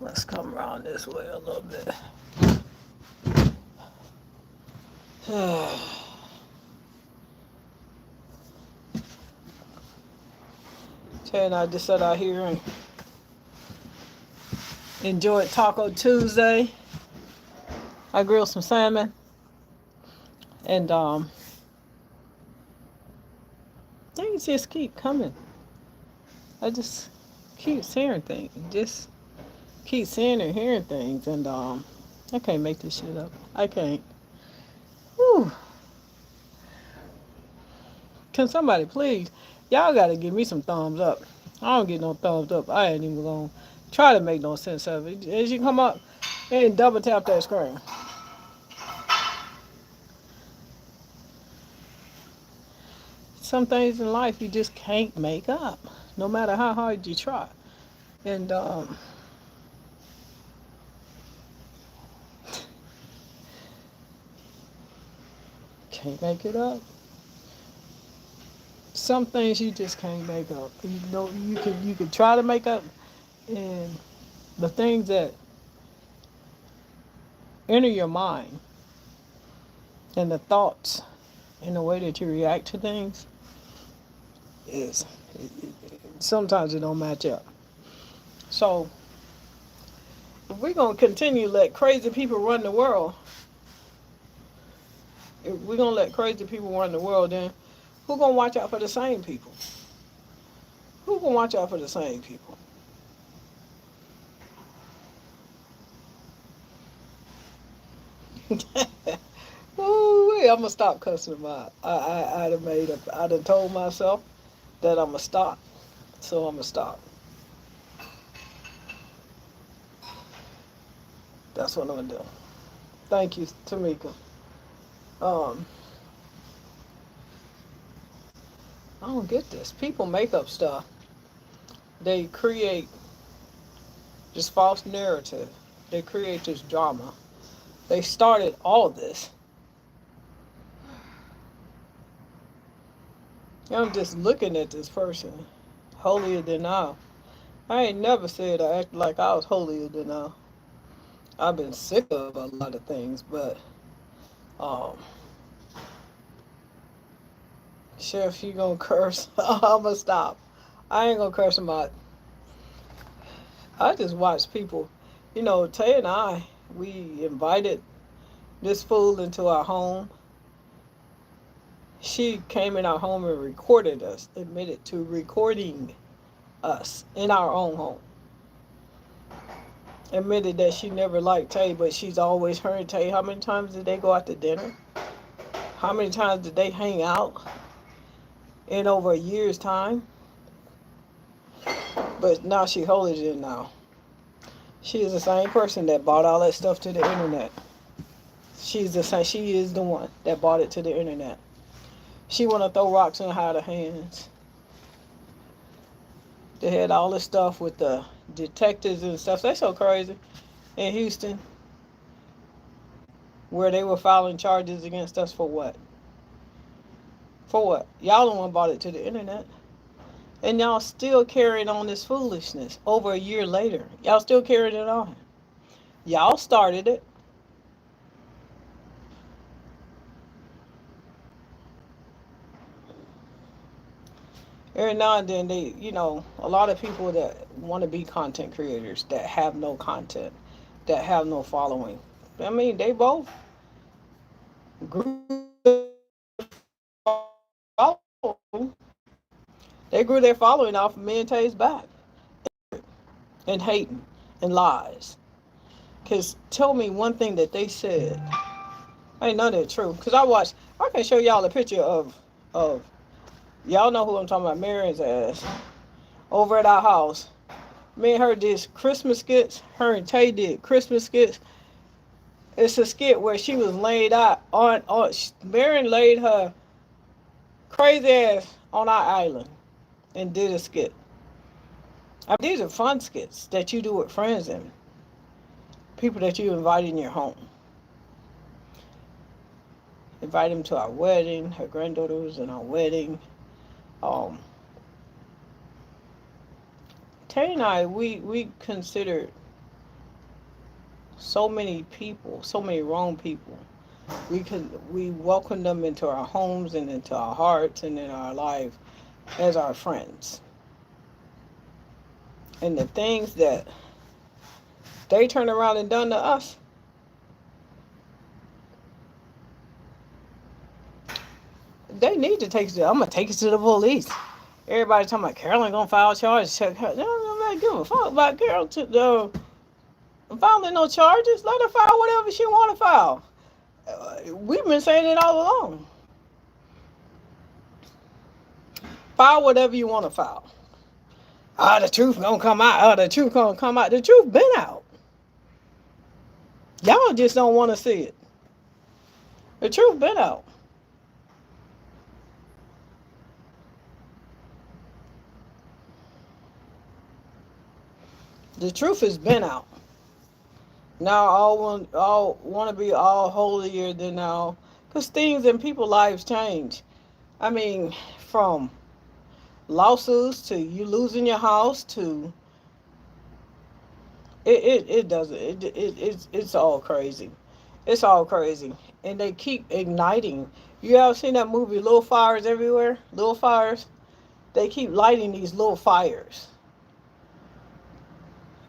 Let's come around this way a little bit. Tay and I just sat out here and enjoyed Taco Tuesday. I grilled some salmon, and things just keep coming. I just keep hearing things, just keep seeing and hearing things, and I can't make this shit up. I can't. Whew. Can somebody please? Y'all gotta give me some thumbs up. I don't get no thumbs up. I ain't even gonna try to make no sense of it. As you come up and double tap that screen. Some things in life you just can't make up, no matter how hard you try. And can't make it up. Some things you just can't make up. You know, you can try to make up, and the things that enter your mind and the thoughts and the way that you react to things is sometimes it don't match up. So if we're gonna continue to let crazy people run the world, if we're gonna let crazy people run the world, then who gonna watch out for the same people? Who gonna watch out for the same people? Ooh, I'm gonna stop cussing them out. I done told myself that I'm gonna stop, so I'm gonna stop. That's what I'm gonna do. Thank you, Tamika. Um, I don't get this. People make up stuff. They create this false narrative. They create this drama. They started all this. I'm just looking at this person, holier than thou. I ain't never said I acted like I was holier than thou. I've been sick of a lot of things, but um, Chef, you gonna curse? I'm gonna stop. I ain't gonna curse him out. I just watch people. You know, Tay and I, we invited this fool into our home. She came in our home and recorded us, admitted to recording us in our own home. Admitted that she never liked Tay, but she's always heard Tay. How many times did they go out to dinner? How many times did they hang out in over a year's time? But now she holier than now. She is the same person that bought all that stuff to the internet. She's the same. She is the one that bought it to the internet. She want to throw rocks and hide her hands. They had all this stuff with the detectives and stuff. They so crazy in Houston, where they were filing charges against us for what? For what? Y'all the one bought it to the internet. And y'all still carrying on this foolishness over a year later. Y'all still carrying it on. Y'all started it. Every now and then they, a lot of people that want to be content creators that have no content, that have no following. I mean, they both grew following. They grew their following off of me and Tay's back and hating and lies. Cause tell me one thing that they said. Ain't none of it true. Cause I can show y'all a picture of y'all know who I'm talking about, Marion's ass. Over at our house. Me and her did Christmas skits. Her and Tay did Christmas skits. It's a skit where she was laid out on Marion laid her crazy ass on our island and did a skit. I mean, these are fun skits that you do with friends and people that you invite in your home. Invite them to our wedding. Her granddaughter was in our wedding. Um, Tay and I, we considered so many people, so many wrong people. We welcome them into our homes and into our hearts and in our life as our friends. And the things that they turn around and done to us, they need to take it to, I'm gonna take it to the police. Everybody talking about Carolyn gonna file charges. No, I'm not giving a fuck about Carol to the filing no charges. Let her file whatever she want to file. We've been saying it all along. File whatever you want to file. The truth gonna come out. The truth gonna come out. The truth been out. Y'all just don't want to see it. The truth been out. The truth has been out. Now all want to be all holier than now, because things in people's lives change. I mean, from lawsuits to you losing your house to it doesn't it's all crazy. It's all crazy, and they keep igniting. You ever seen that movie Little Fires Everywhere? Little Fires. They keep lighting these little fires,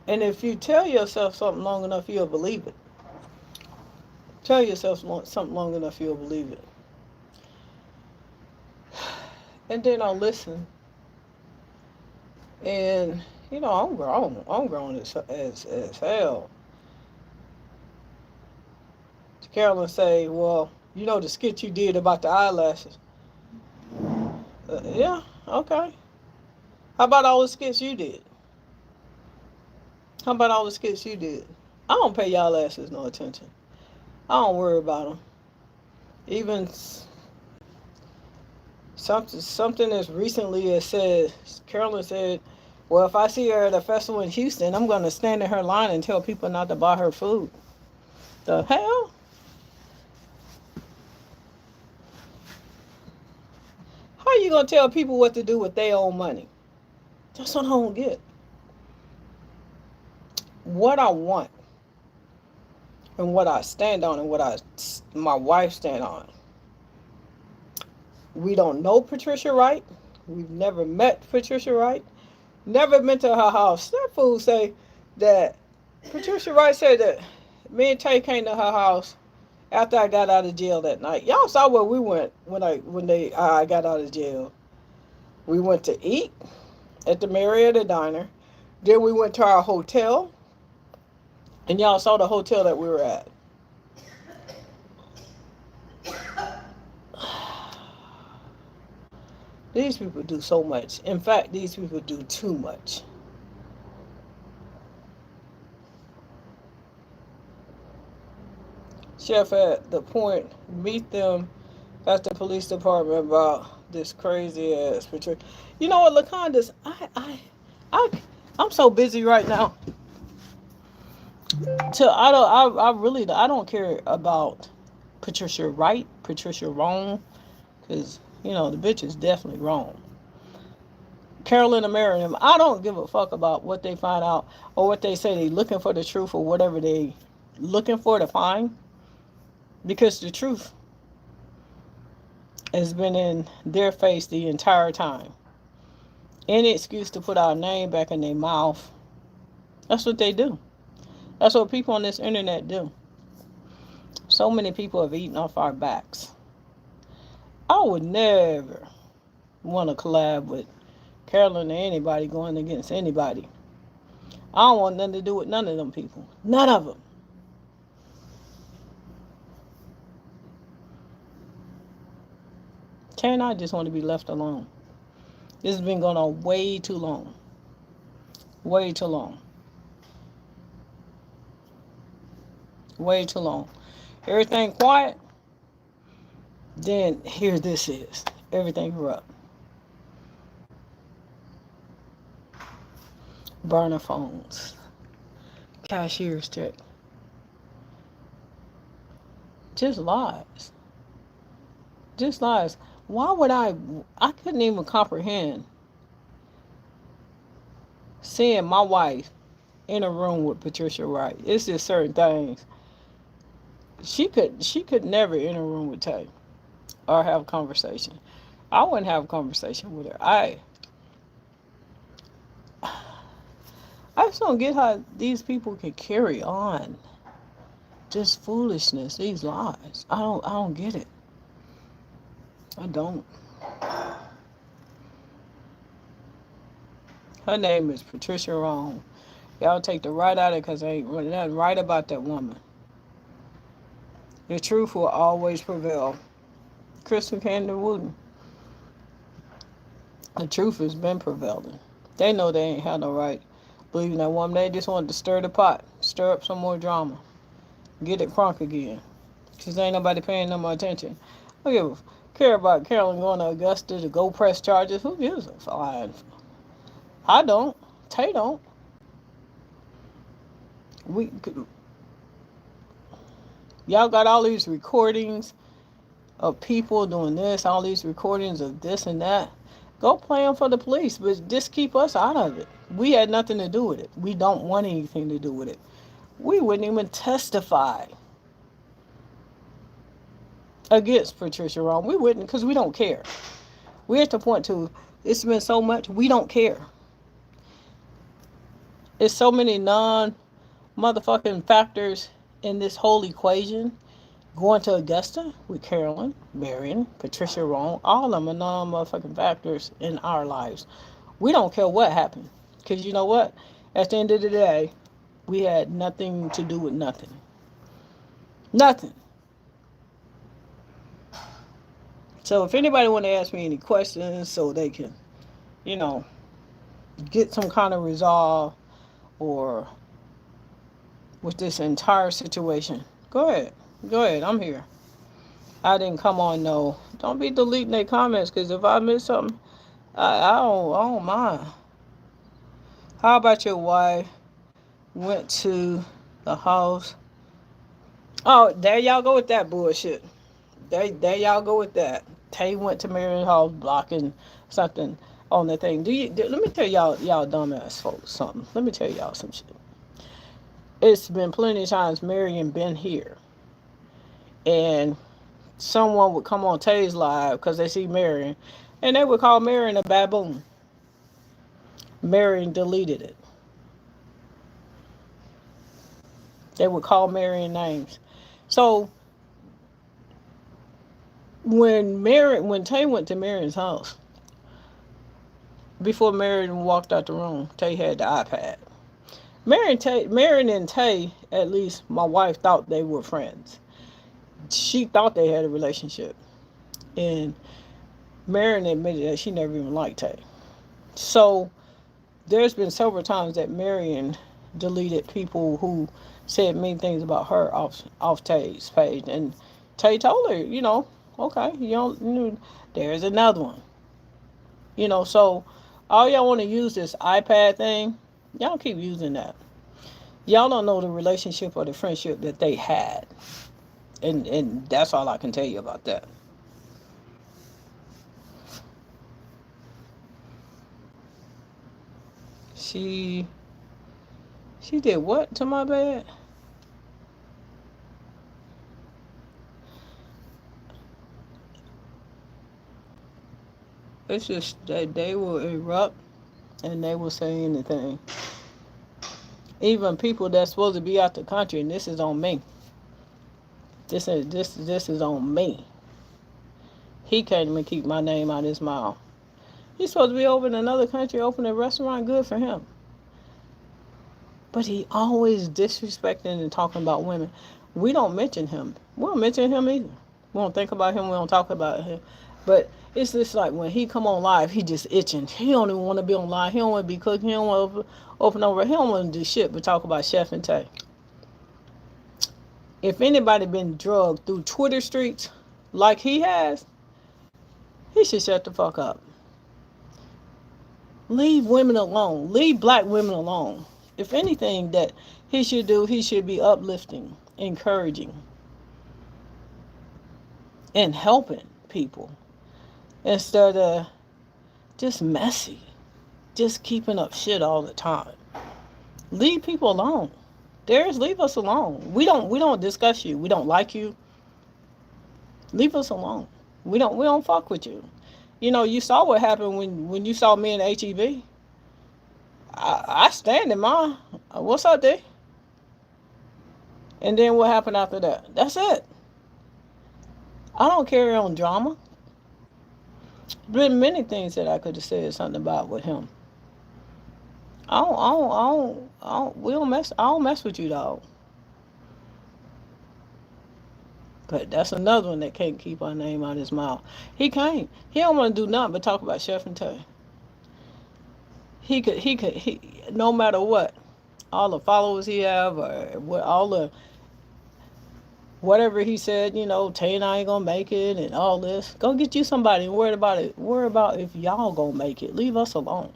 and if you tell yourself something long enough, you'll believe it. Tell yourself something long enough, you'll believe it. And then I'll listen. And I'm grown. I'm grown as hell. Carolyn say, well, the skit you did about the eyelashes. Yeah, okay. How about all the skits you did? How about all the skits you did? I don't pay y'all asses no attention. I don't worry about them. Even something as recently as said, Carolyn said, well, if I see her at a festival in Houston, I'm going to stand in her line and tell people not to buy her food. The hell? How are you going to tell people what to do with their own money? That's what I don't get. What I want and what I stand on and what my wife stand on. We don't know Patricia Wright. We've never met Patricia Wright. Never been to her house. That fool say that Patricia Wright said that me and Taye came to her house after I got out of jail that night. Y'all saw where we went when I got out of jail. We went to eat at the Marietta Diner. Then we went to our hotel. And y'all saw the hotel that we were at. These people do so much. In fact, these people do too much. Chef at the point, meet them at the police department about this crazy ass Patricia. You know what, Lacondas? I'm so busy right now. I don't care about Patricia Wright, Patricia Wrong, because the bitch is definitely wrong. Carolyn and Miriam, I don't give a fuck about what they find out or what they say they looking for the truth or whatever they looking for to find, because the truth has been in their face the entire time. Any excuse to put our name back in their mouth. That's what they do. That's what people on this internet do. So many people have eaten off our backs. I would never want to collab with Carolyn or anybody going against anybody. I don't want nothing to do with none of them people. None of them. Karen and I just want to be left alone. This has been going on way too long. Way too long. Way too long. Everything quiet, then here this is. Everything corrupt. Burner phones. Cashier's check. Just lies. Just lies. Why would I couldn't even comprehend seeing my wife in a room with Patricia Wright. It's just certain things. She could never in a room with Taye or have a conversation. I wouldn't have a conversation with her. I just don't get how these people can carry on this foolishness, these lies. I don't get it. I don't. Her name is Patricia Wrong. Y'all take the right out of it because ain't nothing right about that woman. The truth will always prevail. Crystal Candy Wooden. The truth has been prevailing. They know they ain't had no right believing that woman. They just wanted to stir the pot, stir up some more drama, get it crunk again. Because ain't nobody paying no more attention. I don't care about Carolyn going to Augusta to go press charges. Who gives a flying? I don't. Taye don't. Y'all got all these recordings of people doing this, all these recordings of this and that. Go play them for the police, but just keep us out of it. We had nothing to do with it. We don't want anything to do with it. We wouldn't even testify against Patricia Wrong. We wouldn't because we don't care. We're at the point to, it's been so much, we don't care. It's so many non-motherfucking factors in this whole equation. Going to Augusta with Carolyn, Marion, Patricia Wrong, all of them are non-motherfucking factors in our lives. We don't care what happened. Because you know what? At the end of the day, we had nothing to do with nothing. Nothing. So if anybody want to ask me any questions so they can, get some kind of resolve or with this entire situation, go ahead. Go ahead. I'm here. I didn't come on no. Don't be deleting their comments because if I miss something, I don't mind. How about your wife went to the house? Oh, there y'all go with that bullshit. There y'all go with that. Taye went to Marion's house blocking something on the thing. Let me tell y'all dumbass folks something. Let me tell y'all some shit. It's been plenty of times Marion been here. And someone would come on Taye's live because they see Marion. And they would call Marion a baboon. Marion deleted it. They would call Marion names. So when Taye went to Marion's house, before Marion walked out the room, Taye had the iPad. Marion and Taye, at least my wife, thought they were friends. She thought they had a relationship. And Marion admitted that she never even liked Taye. So there's been several times that Marion deleted people who said mean things about her off Taye's page. And Taye told her, okay, there's another one. So all y'all want to use this iPad thing, y'all keep using that. Y'all don't know the relationship or the friendship that they had. And that's all I can tell you about that. She did what to my bed? It's just that they will erupt and they will say anything. Even people that's supposed to be out the country, and this is on me. This is on me. He can't even keep my name out of his mouth. He's supposed to be over in another country, opening a restaurant. Good for him. But he always disrespecting and talking about women. We don't mention him. We don't mention him either. We don't think about him. We don't talk about him. But it's just like when he come on live, he just itching. He don't even want to be on live. He don't want to be cooking. He don't want to open over. He don't want to do shit but talk about Chef and Taye. If anybody been drugged through Twitter streets like he has, he should shut the fuck up. Leave women alone. Leave black women alone. If anything that he should do, he should be uplifting, encouraging, and helping people instead of just messy, just keeping up shit all the time. Leave people alone. Darius, leave us alone. We don't discuss you. We don't like you. Leave us alone. We don't fuck with you. You saw what happened when you saw me in HEB. I stand in mine. What's up, D? And then what happened after that? That's it. I don't carry on drama. Been many things that I could have said something about with him. We don't mess. I don't mess with you, dog. But that's another one that can't keep our name out of his mouth. He can't. He don't want to do nothing but talk about Chef and Tay. He no matter what, all the followers he have, or what, all the whatever he said, Tay and I ain't gonna make it, and all this. Go get you somebody and worry about it. Worry about if y'all gonna make it. Leave us alone.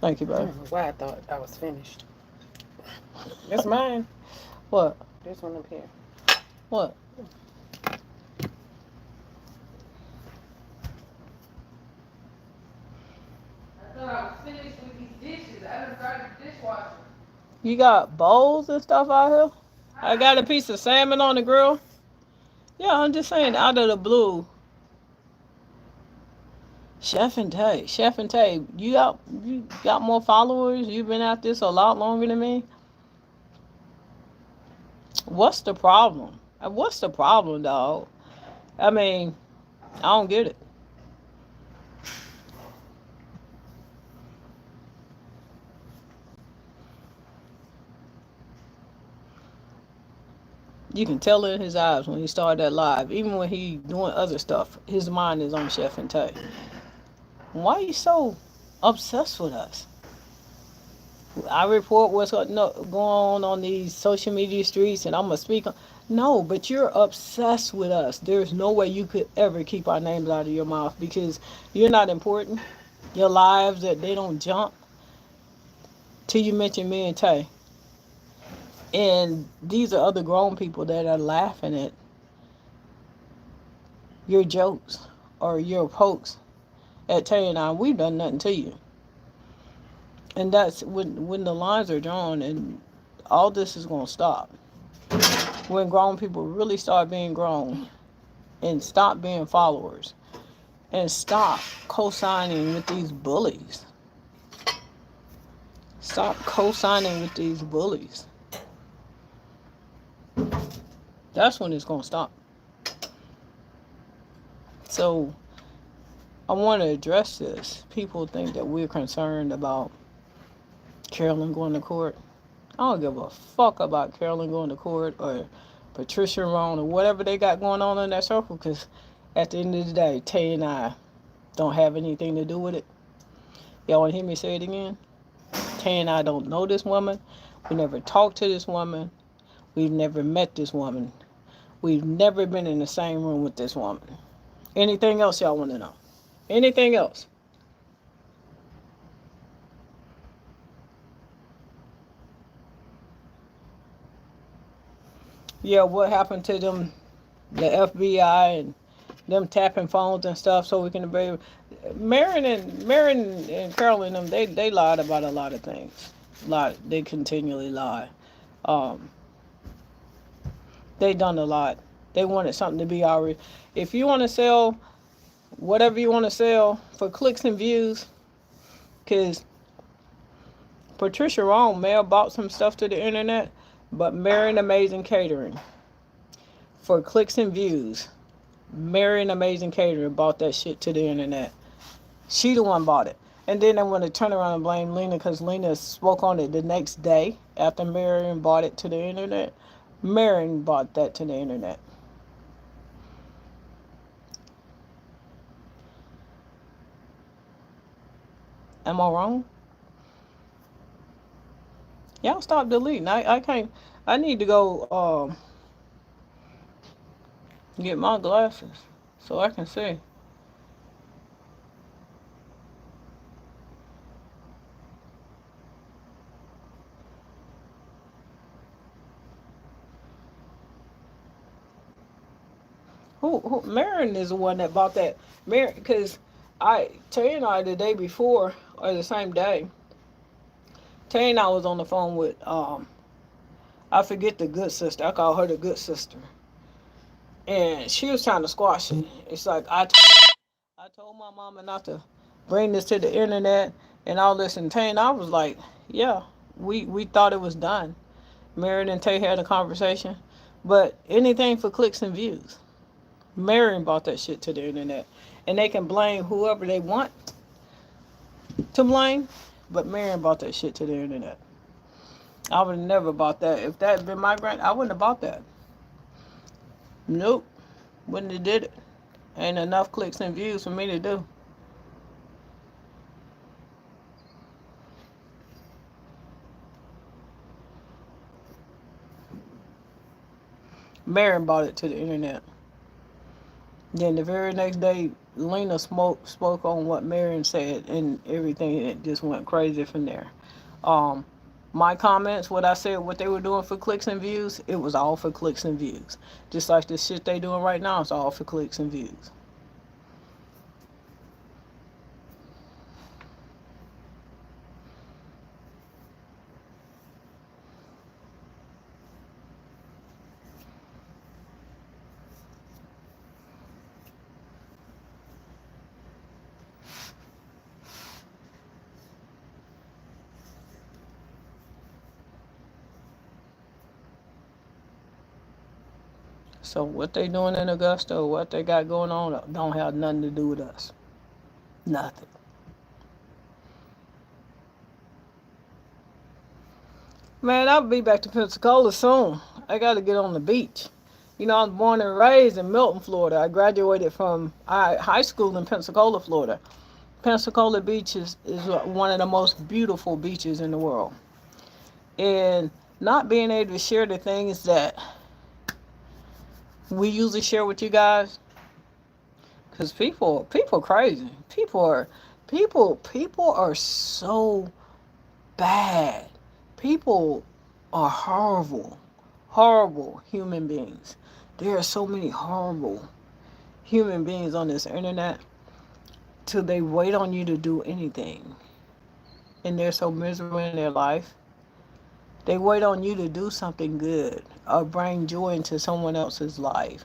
Thank you, I bro. don't know why I thought I was finished. That's mine. What? This one up here. What? I thought I was finished with these dishes. I done started the dishwasher. You got bowls and stuff out here? I got a piece of salmon on the grill. Yeah, I'm just saying, out of the blue, Chef and Tay, you got more followers. You've been at this a lot longer than me. What's the problem? What's the problem, dog? I mean, I don't get it. You can tell it in his eyes when he started that live. Even when he doing other stuff, his mind is on Chef and Tay. Why are you so obsessed with us? I report what's going on these social media streets, and I'm gonna speak on. No, but you're obsessed with us. There's no way you could ever keep our names out of your mouth because you're not important. Your lives that they don't jump till you mention me and Tay. And these are other grown people that are laughing at your jokes or your pokes at Tay and I. We've done nothing to you. And that's when the lines are drawn, and all this is gonna stop. When grown people really start being grown and stop being followers and stop co-signing with these bullies. Stop co-signing with these bullies. That's when it's gonna stop. So I want to address this. People think that we're concerned about Carolyn going to court. I don't give a fuck about Carolyn going to court or Patricia Wrong or whatever they got going on in that circle, because at the end of the day, Tay and I don't have anything to do with it. Y'all want to hear me say it again? Tay and I don't know this woman. We never talked to this woman. We've never met this woman. We've never been in the same room with this woman. Anything else y'all want to know? Anything else? Yeah, what happened to them, the FBI, and them tapping phones and stuff so we can be. Marin and Carolyn, them, they lied about a lot of things. They continually lie. Um, they done a lot. They wanted something to be already. If you want to sell whatever you want to sell for clicks and views, because Patricia Wrong may have bought some stuff to the internet, but Marin Amazing Catering for clicks and views. Marin Amazing Catering bought that shit to the internet. She the one bought it. And then they want to turn around and blame Lena because Lena spoke on it the next day after Marion bought it to the internet. Marion bought that to the internet. Am I wrong? Y'all stop deleting. I can't. I need to go get my glasses so I can see. Who Marion is the one that bought that. Marion, because Taye and I the day before or the same day, Taye and I was on the phone with I forget the good sister. I call her the good sister, and she was trying to squash it. It's like I told my mama not to bring this to the internet and all this, and Taye and I was like, yeah, we thought it was done. Marion and Tay had a conversation, but anything for clicks and views. Marion brought that shit to the internet, and they can blame whoever they want to blame, but Marion brought that shit to the internet. I would have never bought that. If that had been my grand, I wouldn't have bought that. Nope, wouldn't have did it. Ain't enough clicks and views for me to do. Marion brought it to the internet. Then the very next day, Lena spoke on what Marion said, and everything, and it just went crazy from there. Um, my comments, what I said, what they were doing for clicks and views, it was all for clicks and views. Just like the shit they doing right now, it's all for clicks and views. So what they doing in Augusta, or what they got going on, don't have nothing to do with us. Nothing. Man, I'll be back to Pensacola soon. I got to get on the beach. You know, I was born and raised in Milton, Florida. I graduated from high school in Pensacola, Florida. Pensacola Beach is one of the most beautiful beaches in the world. And not being able to share the things that we usually share with you guys, because people crazy. People are so bad. People are horrible, horrible human beings. There are so many horrible human beings on this internet till they wait on you to do anything. And they're so miserable in their life. They wait on you to do something good or bring joy into someone else's life.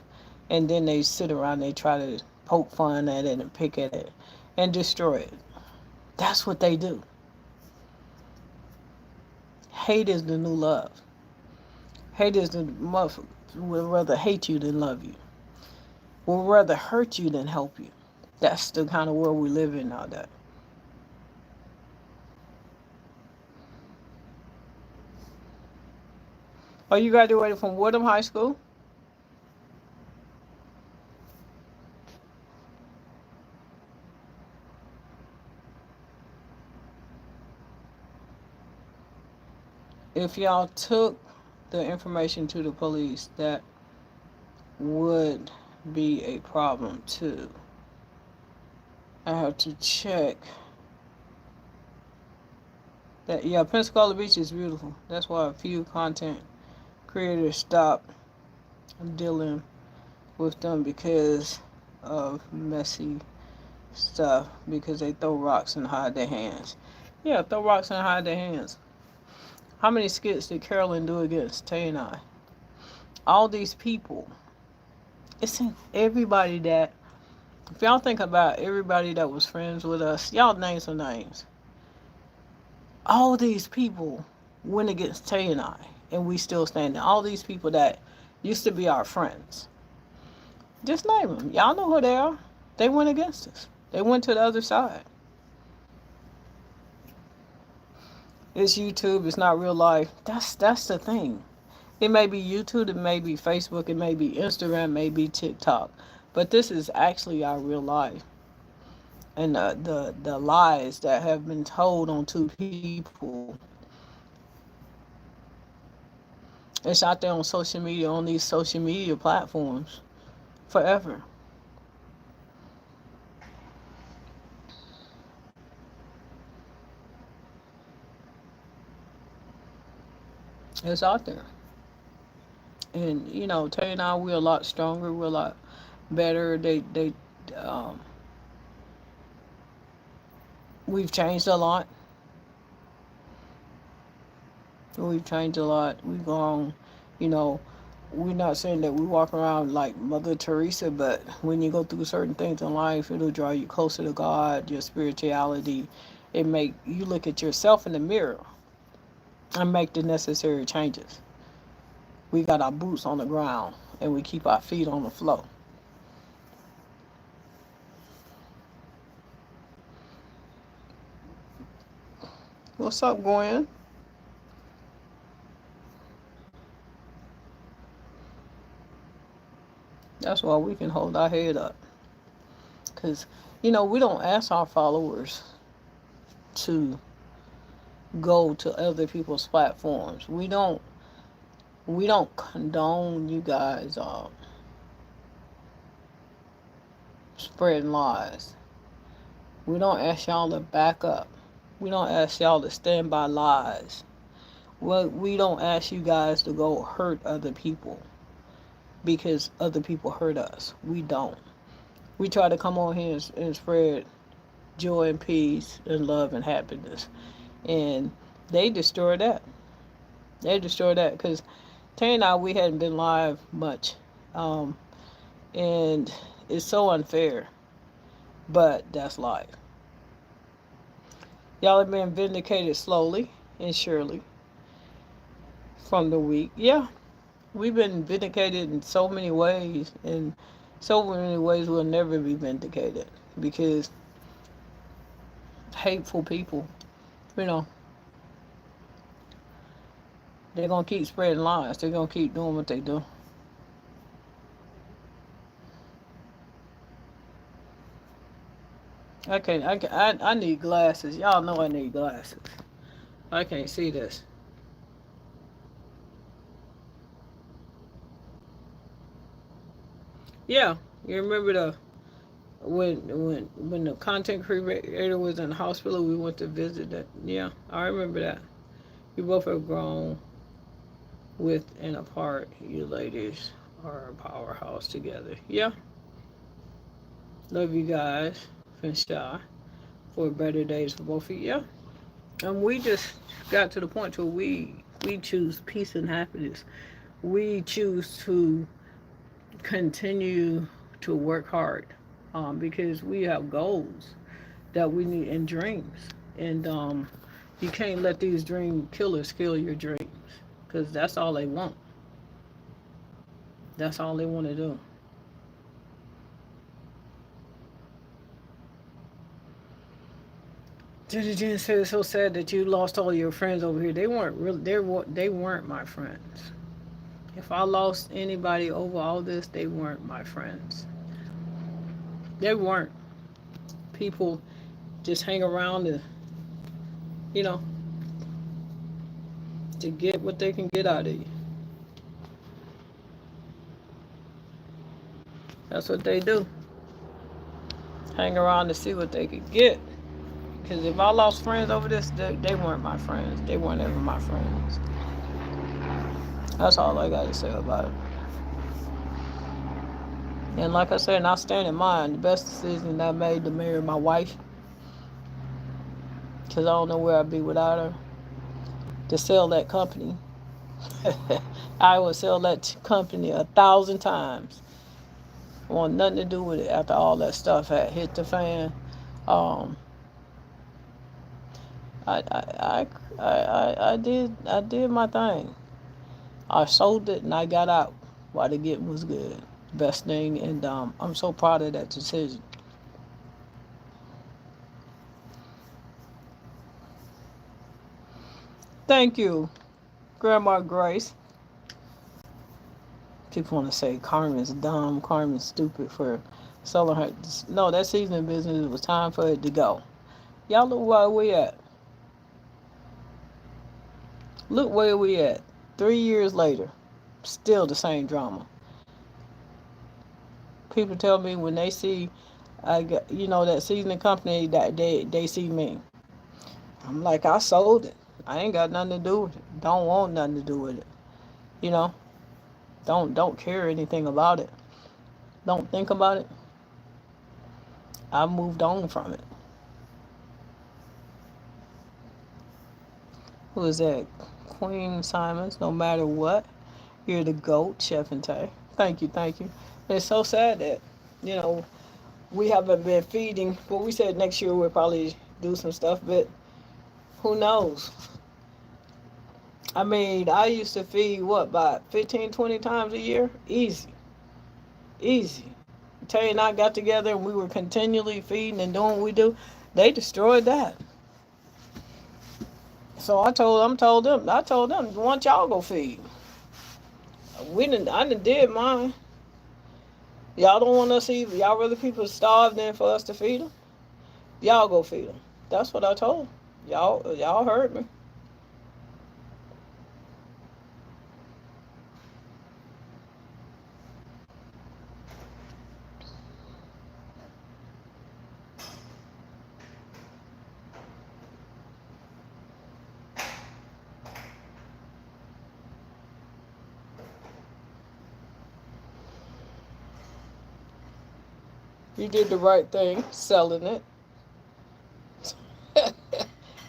And then they sit around, they try to poke fun at it and pick at it and destroy it. That's what they do. Hate is the new love. Hate is the motherfucker would rather hate you than love you. Would rather hurt you than help you. That's the kind of world we live in nowadays. Are you graduated from Woodham High School? If y'all took the information to the police, that would be a problem too. I have to check that. Yeah, Pensacola Beach is beautiful. That's why a few content creators stopped dealing with them because of messy stuff, because they throw rocks and hide their hands. Yeah, throw rocks and hide their hands. How many skits did Carolyn do against Tay and I? All these people. It's everybody that, if y'all think about everybody that was friends with us, y'all name some names. All these people went against Tay and I, and we still standing. All these people that used to be our friends. Just name them. Y'all know who they are. They went against us. They went to the other side. It's YouTube. It's not real life. That's the thing. It may be YouTube. It may be Facebook. It may be Instagram. It may be TikTok. But this is actually our real life. And the lies that have been told on two people. It's out there on social media, on these social media platforms, forever. It's out there. And, you know, Tay and I, we're a lot stronger. We're a lot better. Um, we've changed a lot. We've changed a lot. We've gone, you know, we're not saying that we walk around like Mother Teresa, but when you go through certain things in life, it'll draw you closer to God, your spirituality. It make you look at yourself in the mirror and make the necessary changes. We got our boots on the ground and we keep our feet on the floor. What's up, Gwen? That's why we can hold our head up. Because, we don't ask our followers to go to other people's platforms. We don't condone you guys spreading lies. We don't ask y'all to back up. We don't ask y'all to stand by lies. Well, we don't ask you guys to go hurt other people because other people hurt us. We don't. We try to come on here and spread joy and peace and love and happiness. And they destroy that. They destroy that because Taye and I, we hadn't been live much. Um, and it's so unfair. But that's life. Y'all have been vindicated slowly and surely from the week. Yeah, we've been vindicated in so many ways. And so many ways we'll never be vindicated because hateful people, you know, they're going to keep spreading lies. They're going to keep doing what they do. I need glasses. Y'all know I need glasses. I can't see this. Yeah, you remember when the content creator was in the hospital, we went to visit that. Yeah, I remember that. You both have grown with and apart. You ladies are a powerhouse together. Yeah, love you guys. Finchai for better days for both of you. Yeah, and we just got to the point where we choose peace and happiness. We choose to continue to work hard because we have goals that we need and dreams. And you can't let these dream killers kill your dreams because that's all they want. That's all they want to do. Jenny Jen said it's so sad that you lost all your friends over here. They weren't really. They weren't my friends. If I lost anybody over all this, they weren't my friends. They weren't. People just hang around you know, to get what they can get out of you. That's what they do. Hang around to see what they could get. Because if I lost friends over this, they weren't my friends. They weren't ever my friends. That's all I got to say about it. And like I said, and I stand in mind, the best decision I made to marry my wife, because I don't know where I'd be without her, to sell that company. I would sell that company 1,000 times. I want nothing to do with it after all that stuff had hit the fan. Um, I did my thing. I sold it and I got out while the getting was good. Best thing, and I'm so proud of that decision. Thank you, Grandma Grace. People want to say Carmen's dumb, Carmen's stupid for selling her. No, that seasoning business, it was time for it to go. Y'all look where we at. Look where we at. 3 years later, still the same drama. People tell me when they see, I got, that seasoning company, that they see me. I'm like, I sold it. I ain't got nothing to do with it. Don't want nothing to do with it. You know, don't care anything about it. don't think about it. I moved on from it. Who is that? Queen Simons. No matter what, you're the GOAT, Chef and Tay. Thank you, thank you. It's so sad that, you know, we haven't been feeding. Well, we said next year we'll probably do some stuff, but who knows? I mean, I used to feed what, about 15, 20 times a year? Easy. Easy. Tay and I got together and we were continually feeding and doing what we do. They destroyed that. So I told them, why don't y'all go feed? I done did mine. Y'all don't want us to eat. Y'all rather people starve than for us to feed them? Y'all go feed them. That's what I told them. Y'all heard me. You did the right thing, selling it.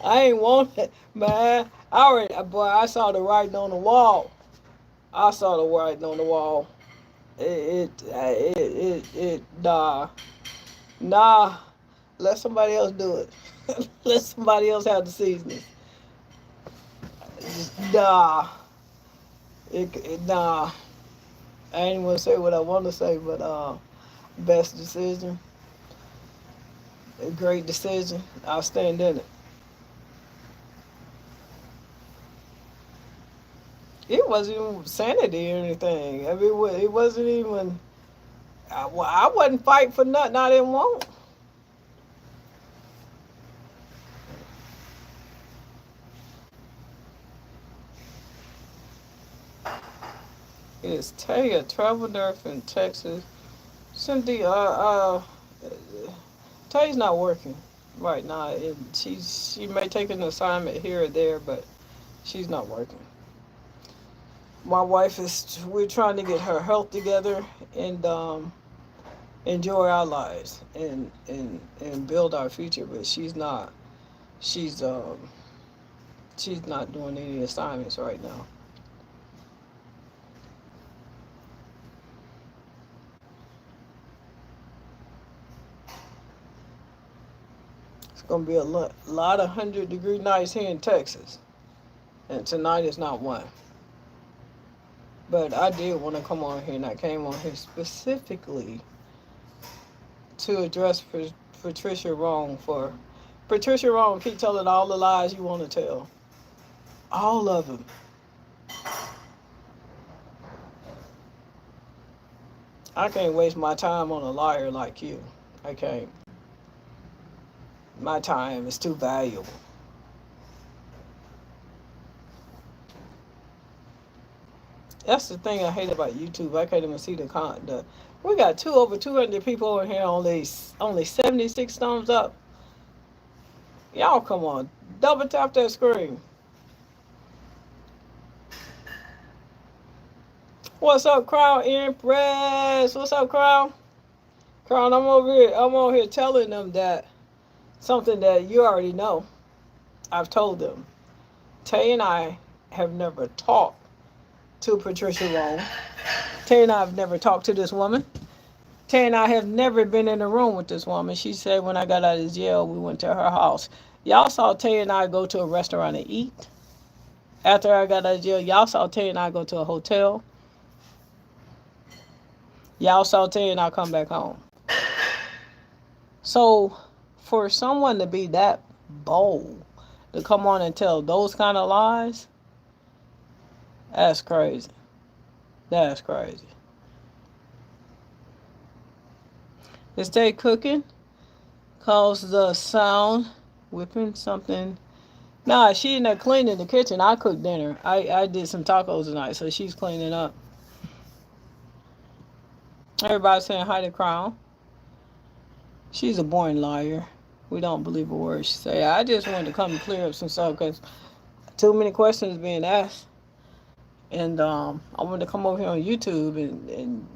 I ain't want it, man. I saw the writing on the wall. I saw the writing on the wall. Nah, nah. Let somebody else do it. Let somebody else have the seasoning. Nah, nah. I ain't gonna say what I want to say, but best decision, a great decision. I'll stand in it. It wasn't even sanity or anything. I mean, it wasn't even. I wasn't fighting for nothing I didn't want. It's Taye, travel nurse in Texas. Cynthia, Taye's not working right now. She may take an assignment here or there, but she's not working. My wife is. We're trying to get her health together and enjoy our lives and build our future. But she's not. She's she's not doing any assignments right now. It's gonna be a lot of 100-degree nights here in Texas, and tonight is not one. But I did want to come on here, and I came on here specifically to address Patricia Wrong for Patricia Wrong. Keep telling all the lies you want to tell, all of them. I can't waste my time on a liar like you. I can't. My time is too valuable. That's the thing I hate about YouTube. I can't even see the. We got over 200 people in here. Only 76 thumbs up. Y'all come on, double tap that screen. What's up, Crown Empress? What's up, Crown? Crown, I'm over here. I'm over here telling them that something that you already know. I've told them. Tay and I have never talked to Patricia Long. Tay and I have never talked to this woman. Tay and I have never been in a room with this woman. She said when I got out of jail, we went to her house. Y'all saw Tay and I go to a restaurant and eat. After I got out of jail, y'all saw Tay and I go to a hotel. Y'all saw Tay and I come back home. So for someone to be that bold, to come on and tell those kind of lies, that's crazy. That's crazy. Is they cooking? Cause the sound whipping something. Nah, she in there cleaning the kitchen. I cooked dinner. I did some tacos tonight, so she's cleaning up. Everybody saying hi to Crown. She's a born liar. We don't believe a word she say. I just wanted to come and clear up some stuff because too many questions being asked. And I wanted to come over here on YouTube and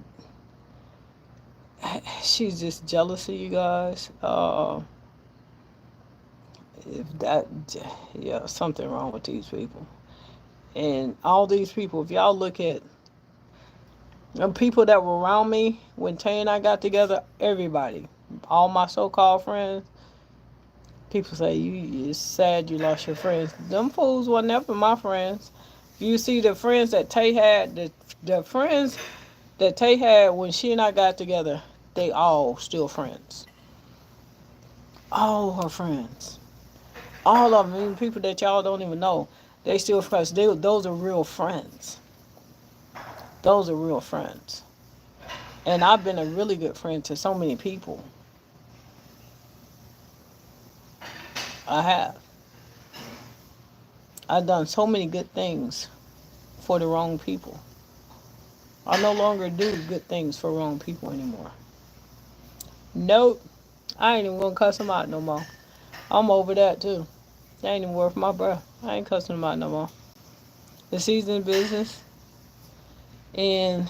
she's just jealousy, you guys. If that, yeah, something wrong with these people. And all these people, if y'all look at the people that were around me when Taye and I got together, everybody, all my so-called friends, people say it's sad you lost your friends. Them fools were never my friends. You see the friends that Taye had, the friends that Taye had when she and I got together, they all still friends. All her friends. All of them, even people that y'all don't even know, they still friends. Those are real friends. Those are real friends. And I've been a really good friend to so many people. I have. I've done so many good things for the wrong people. I no longer do good things for wrong people anymore. Nope. I ain't even gonna cuss them out no more. I'm over that too. That ain't even worth my breath. I ain't cussing them out no more. The season business, and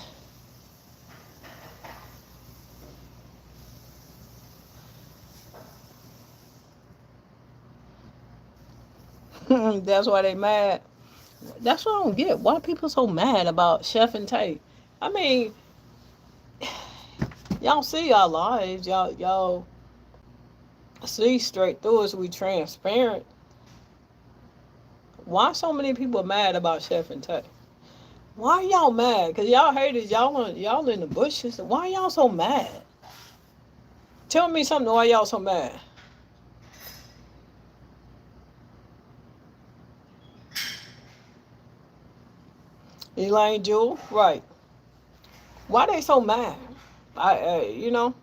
that's why they mad. That's what I don't get. Why are people so mad about Chef and Taye? I mean, y'all see our lives. Y'all see straight through us. We transparent. Why so many people mad about Chef and Taye? Why y'all mad? Cause y'all haters. Y'all in the bushes. Why y'all so mad? Tell me something. Why y'all so mad? Elaine Jewel, right? Why they so mad? You know,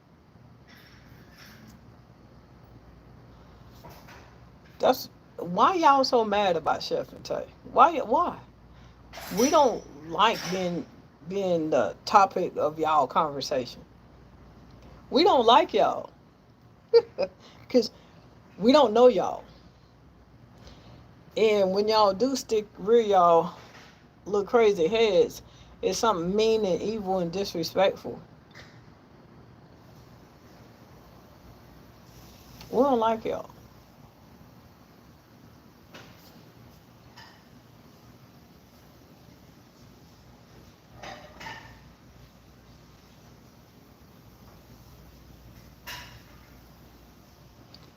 that's why y'all so mad about Chef and Tay. Why? Why? We don't like being the topic of y'all conversation. We don't like y'all because we don't know y'all. And when y'all do stick rear y'all little crazy heads, it's something mean and evil and disrespectful. We don't like y'all.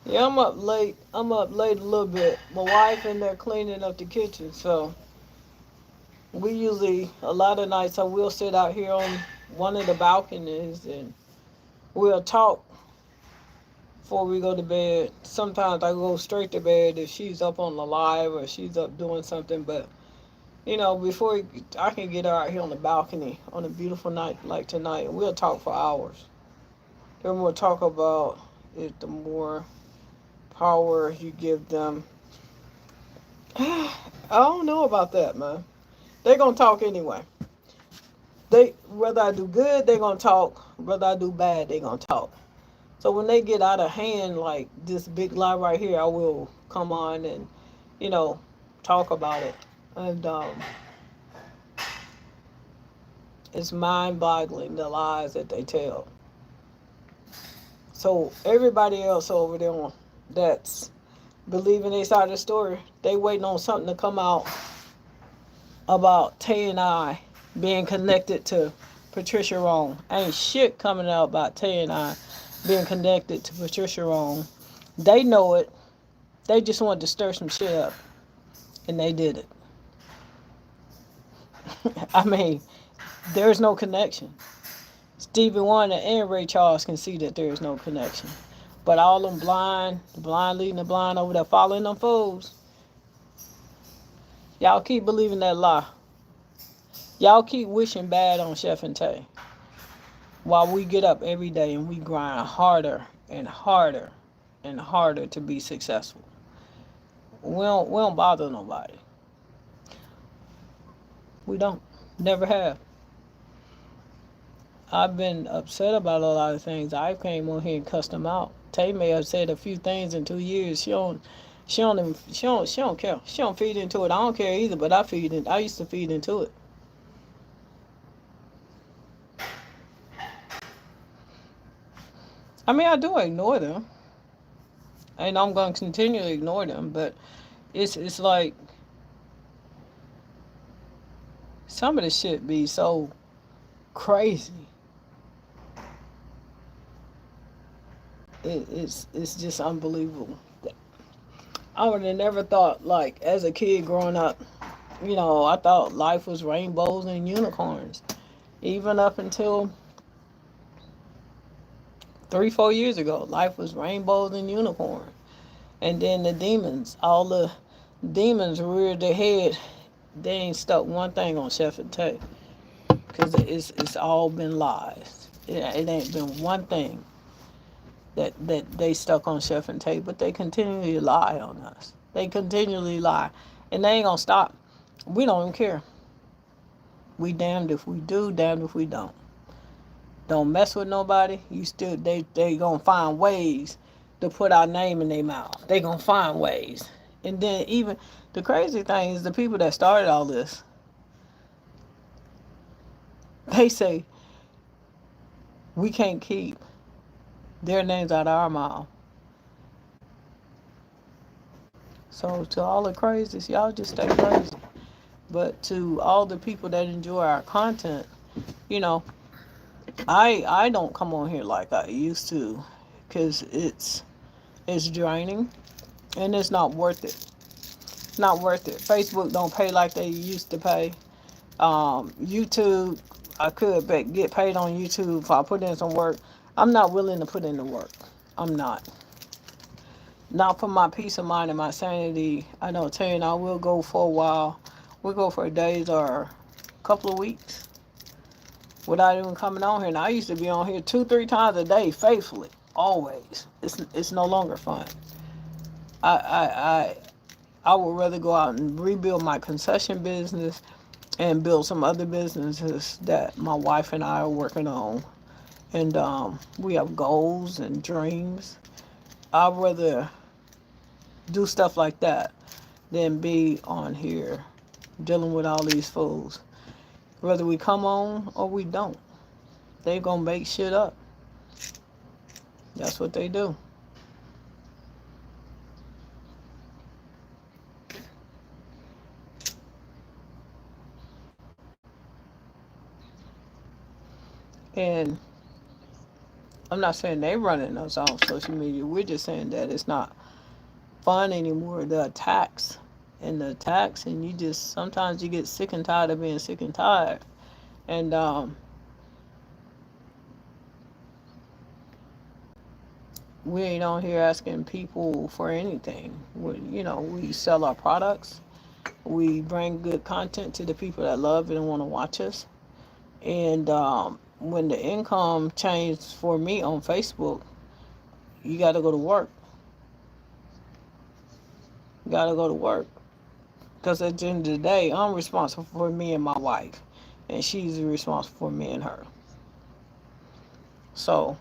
Yeah, I'm up late. I'm up late a little bit. My wife in there cleaning up the kitchen, so we usually a lot of nights I will sit out here on one of the balconies and we'll talk before we go to bed. Sometimes I go straight to bed if she's up on the live or she's up doing something, but before I can get her out here on the balcony on a beautiful night like tonight, and we'll talk for hours. The more talk about it, the more power you give them. I don't know about that, man. They're gonna talk anyway. They whether I do good, they're gonna talk. Whether I do bad, they're gonna talk. So when they get out of hand, like this big lie right here, I will come on and, you know, talk about it. And it's mind-boggling the lies that they tell. So everybody else over there that's believing their side of the story, they waiting on something to come out about Taye and I being connected to Patricia Wrong. Ain't shit coming out about Taye and I being connected to Patricia Wrong. They know it. They just wanted to stir some shit up, and they did it. I mean, there's no connection. Stevie Wonder and Ray Charles can see that there is no connection. But all them the blind leading the blind over there, following them fools, y'all keep believing that lie. Y'all keep wishing bad on Chef and Tay while we get up every day and we grind harder and harder and harder to be successful. We don't bother nobody. We don't. Never have. I've been upset about a lot of things. I came on here and cussed them out. Tay may have said a few things in 2 years. She don't care. She don't feed into it. I don't care either, but I used to feed into it. I mean, I do ignore them, and I'm going to continue to ignore them. But it's like some of the shit be so crazy. It's just unbelievable. I would have never thought, like, as a kid growing up, I thought life was rainbows and unicorns. Even up until 3, 4 years ago, life was rainbows and unicorns. And then the demons, all the demons reared their head. They ain't stuck one thing on Chef and Tay, because it's all been lies. It ain't been one thing that they stuck on Chef and Tay, but they continually lie on us. They continually lie, and they ain't gonna stop. We don't even care. We damned if we do, damned if we don't. Don't mess with nobody. You still they gonna find ways to put our name in their mouth. They gonna find ways. And then even the crazy thing is the people that started all this, they say we can't keep their names out of our mouth. So to all the crazies, y'all just stay crazy. But to all the people that enjoy our content, you know, I don't come on here like I used to, because it's draining and it's not worth it. Not worth it. Facebook don't pay like they used to pay. YouTube, I could get paid on YouTube if I put in some work. I'm not willing to put in the work. I'm not. Not for my peace of mind and my sanity. I know Taye and I will go for a while. We'll go for days or a couple of weeks without even coming on here. And I used to be on here 2, 3 times a day, faithfully, always. It's no longer fun. I I would rather go out and rebuild my concession business and build some other businesses that my wife and I are working on. And we have goals and dreams. I'd rather do stuff like that than be on here dealing with all these fools. Whether we come on or we don't, they gonna make shit up. That's what they do. And I'm not saying they running us off social media. We're just saying that it's not fun anymore. The attacks, and you just sometimes you get sick and tired of being sick and tired. And we ain't on here asking people for anything. We sell our products. We bring good content to the people that love it and want to watch us. And when the income changed for me on Facebook, you got to go to work. You got to go to work. Because at the end of the day, I'm responsible for me and my wife. And she's responsible for me and her. So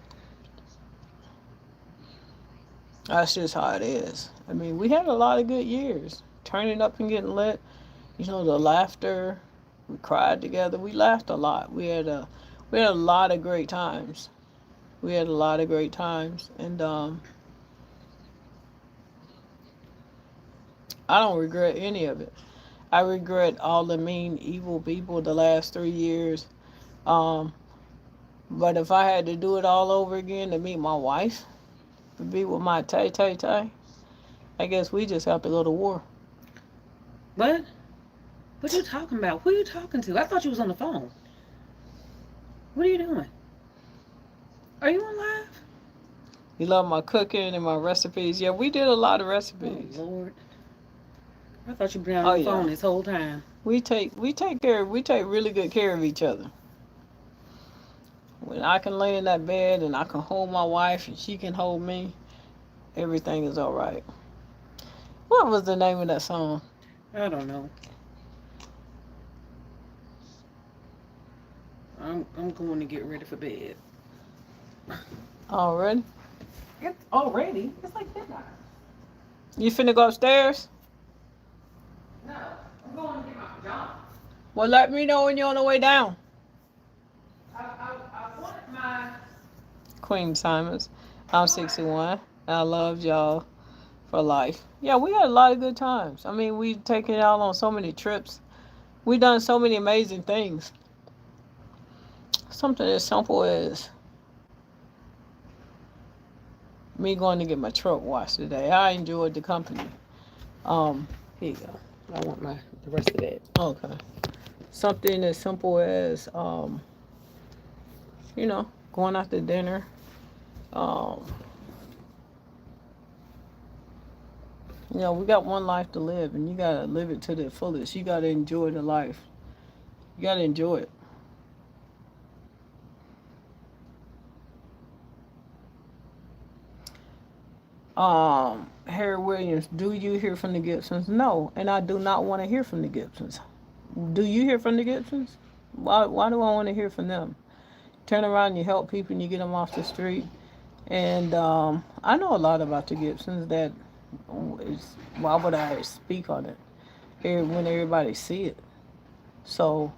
that's just how it is. I mean, we had a lot of good years. Turning up and getting lit. The laughter. We cried together. We laughed a lot. We had a lot of great times. We had a lot of great times. And I don't regret any of it. I regret all the mean, evil people the last 3 years. Um, but if I had to do it all over again to meet my wife, to be with my Tay, I guess we just have to go to war. What? What you talking about? Who you talking to? I thought you was on the phone. What are you doing? Are you on live? You love my cooking and my recipes. Yeah, we did a lot of Oh recipes. Lord. I thought you been Oh on the phone yeah. this whole time. We take really good care of each other. When I can lay in that bed and I can hold my wife and she can hold me, everything is all right. What was the name of that song? I don't know. I'm going to get ready for bed. Already? It's already. It's like midnight. You finna go upstairs? No, I'm going to get my pajamas. Well, let me know when you're on the way down. I wanted my. Queen Simons. I'm 61. And I love y'all for life. Yeah, we had a lot of good times. I mean, we taken it out on so many trips. We done so many amazing things. Something as simple as me going to get my truck washed today. I enjoyed the company. Here you go. I want the rest of it. Okay. Something as simple as going out to dinner. Um, we got one life to live, and you gotta live it to the fullest. You gotta enjoy the life. You gotta enjoy it. Harry Williams, do you hear from the Gibsons? No, and I do not want to hear from the Gibsons. Do you hear from the Gibsons? Why do I want to hear from them? Turn around, you help people, and you get them off the street. And I know a lot about the Gibsons. That is, why would I speak on it when everybody see it? So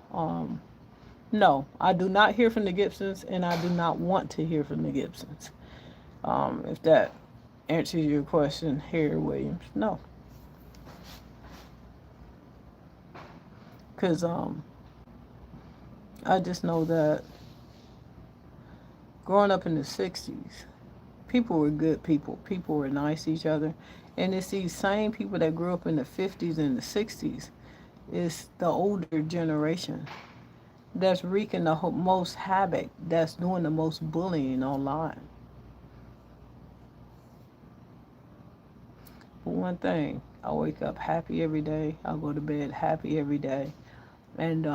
no, I do not hear from the Gibsons, and I do not want to hear from the Gibsons. If that answers your question, Harry Williams, no, because I just know that growing up in the '60s, people were good people. People were nice to each other, and it's these same people that grew up in the '50s and the '60s. It's the older generation that's wreaking the most havoc. That's doing the most bullying online. But one thing, I wake up happy every day. I go to bed happy every day, and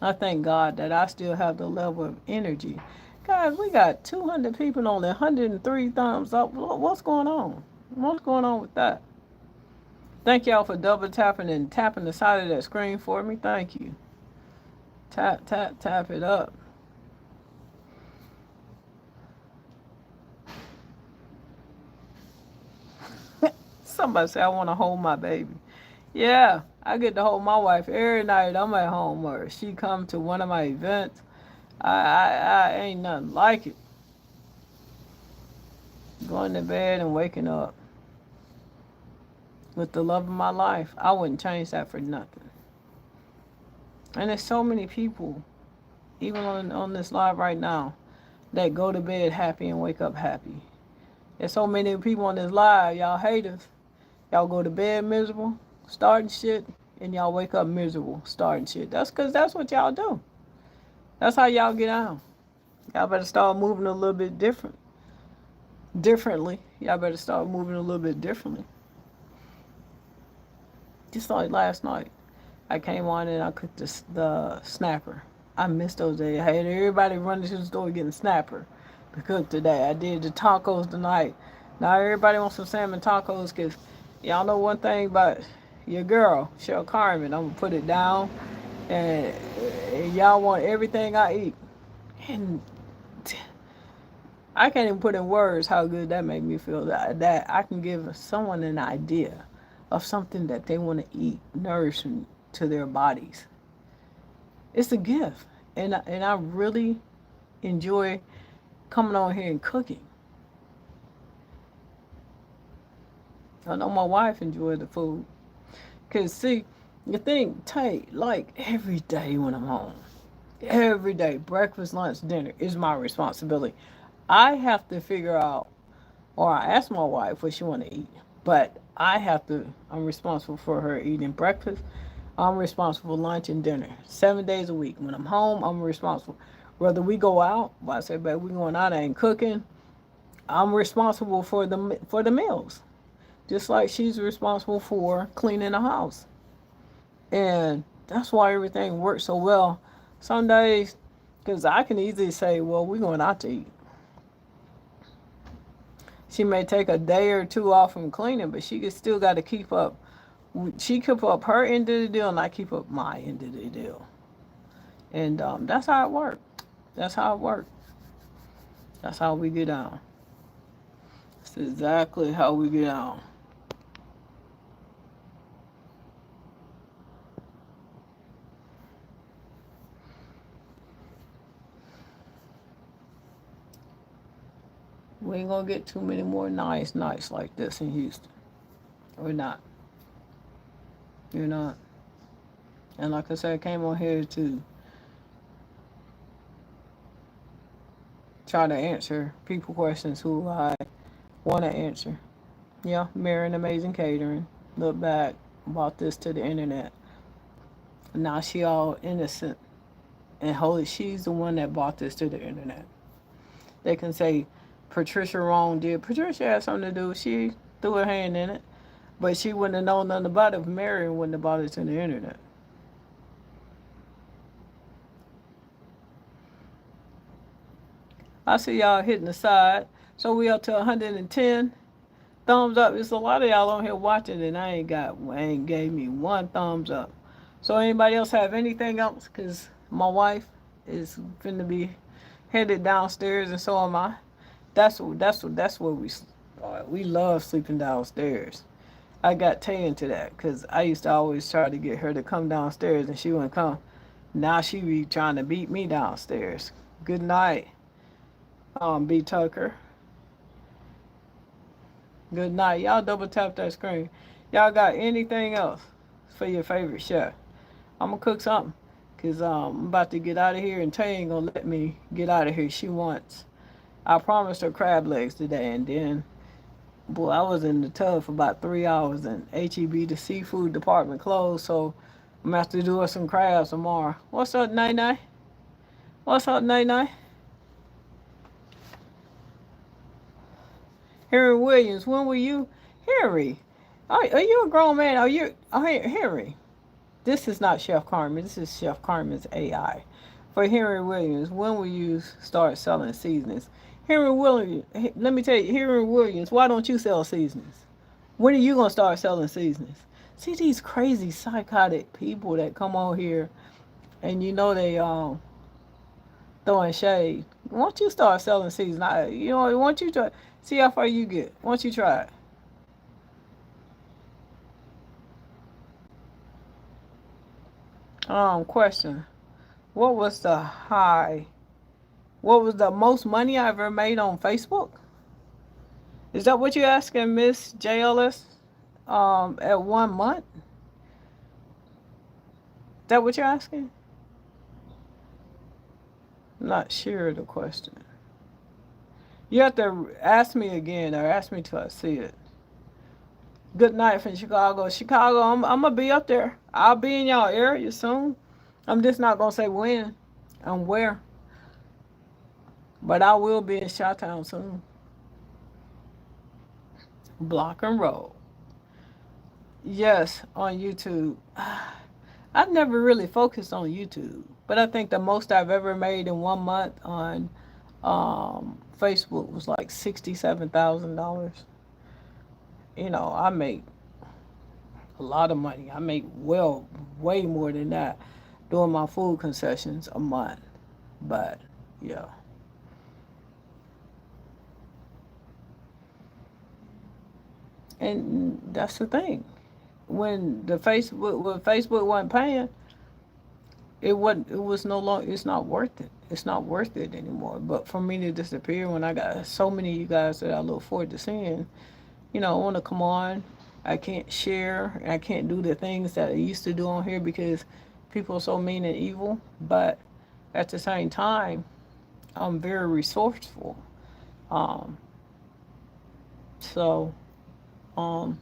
I thank God that I still have the level of energy. Guys, we got 200 people on there, 103 thumbs up. What's going on? What's going on with that? Thank y'all for double tapping and tapping the side of that screen for me. Thank you. Tap, tap, tap it up. Somebody say I want to hold my baby. Yeah, I get to hold my wife every night. I'm at home, or she come to one of my events. I ain't nothing like it. Going to bed and waking up with the love of my life. I wouldn't change that for nothing. And there's so many people, even on this live right now, that go to bed happy and wake up happy. There's so many people on this live, y'all haters. Y'all go to bed miserable, starting shit, and y'all wake up miserable, starting shit. That's because that's what y'all do. That's how y'all get out. Y'all better start moving a little bit differently. Y'all better start moving a little bit differently. Just like last night, I came on and I cooked the snapper. I missed those days. I had everybody running to the store getting snapper to cook today. I did the tacos tonight. Now everybody wants some salmon tacos because y'all know one thing about your girl, Cheryl Carmen. I'm going to put it down. And y'all want everything I eat. And I can't even put in words how good that made me feel. That I can give someone an idea of something that they want to eat, nourishment to their bodies. It's a gift, and I really enjoy coming on here and cooking. I know my wife enjoyed the food. Cause see, the thing, Taye, like every day when I'm home, every day, breakfast, lunch, dinner is my responsibility. I have to figure out, or I ask my wife what she want to eat, but I have to. I'm responsible for her eating breakfast. I'm responsible for lunch and dinner, 7 days a week. When I'm home, I'm responsible. Whether we go out, well, I say, babe, we going out and cooking. I'm responsible for the meals, just like she's responsible for cleaning the house, and that's why everything works so well. Some days, because I can easily say, well, we're going out to eat. She may take a day or two off from cleaning, but she still got to keep up. She keep up her end of the deal, and I keep up my end of the deal. And that's how it works. That's how it works. That's how we get on. That's exactly how we get on. We ain't gonna get too many more nice nights like this in Houston. We're not. You're not. And like I said, I came on here to try to answer people questions who I want to answer. Yeah, Marion Amazing Catering. Look back, bought this to the internet. Now she all innocent and holy. She's the one that bought this to the internet. They can say Patricia Wrong did. Patricia had something to do. She threw her hand in it, but she wouldn't have known nothing about it if Marion wouldn't have bought it to the internet. I see y'all hitting the side. So we up to 110 thumbs up. There's a lot of y'all on here watching, and I ain't gave me one thumbs up. So anybody else have anything else? Cause my wife is finna be headed downstairs, and so am I. That's what we love sleeping downstairs. I got Taye into that because I used to always try to get her to come downstairs, and she wouldn't come. Now she be trying to beat me downstairs. Good night, B Tucker. Good night. Y'all double tap that screen. Y'all got anything else for your favorite chef? I'm gonna cook something because I'm about to get out of here, and Taye ain't gonna let me get out of here. She wants. I promised her crab legs today, and then, boy, I was in the tub for about 3 hours, and HEB, the seafood department, closed, so I'm gonna have to do her some crabs tomorrow. What's up, Nay Nay? What's up, Nay Nay? Harry Williams, when were you? Harry, are you a grown man? Harry? This is not Chef Carmen. This is Chef Carmen's AI. For Henry Williams, when will you start selling seasonings? Henry Williams, let me tell you, Henry Williams, why don't you sell seasonings? When are you going to start selling seasonings? See these crazy psychotic people that come on here and you know they throwing shade. Why don't you start selling seasonings? Why don't you try, see how far you get. Why don't you try it? Question. What was the most money I ever made on Facebook? Is that what you're asking, Miss JLS? At 1 month? Is that what you're asking? I'm not sure of the question. You have to ask me again or ask me till I see it. Good night from Chicago. Chicago, I'm going to be up there. I'll be in y'all area soon. I'm just not going to say when and where. But I will be in Chi-Town soon. Block and roll. Yes, on YouTube. I've never really focused on YouTube. But I think the most I've ever made in 1 month on Facebook was like $67,000. I make a lot of money. I make way more than that doing my food concessions a month. But yeah. And that's the thing. When Facebook wasn't paying, it's not worth it. It's not worth it anymore. But for me to disappear when I got so many of you guys that I look forward to seeing, I want to come on. I can't share. I can't do the things that I used to do on here because people are so mean and evil. But at the same time, I'm very resourceful. So I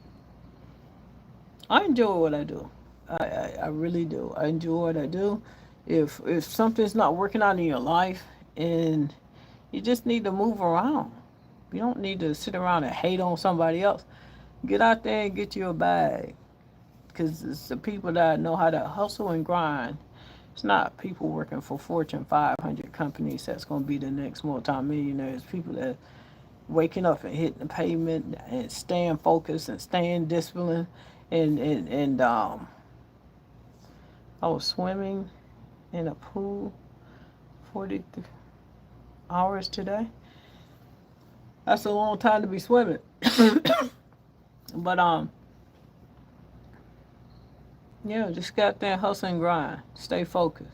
enjoy what I do. I really do. I enjoy what I do. If something's not working out in your life and you just need to move around. You don't need to sit around and hate on somebody else. Get out there and get you a bag. Because it's the people that know how to hustle and grind. It's not people working for Fortune 500 companies that's going to be the next multimillionaires. People that waking up and hitting the pavement and staying focused and staying disciplined. And I was swimming in a pool 40 hours today. That's a long time to be swimming. But just got there, hustle and grind. Stay focused.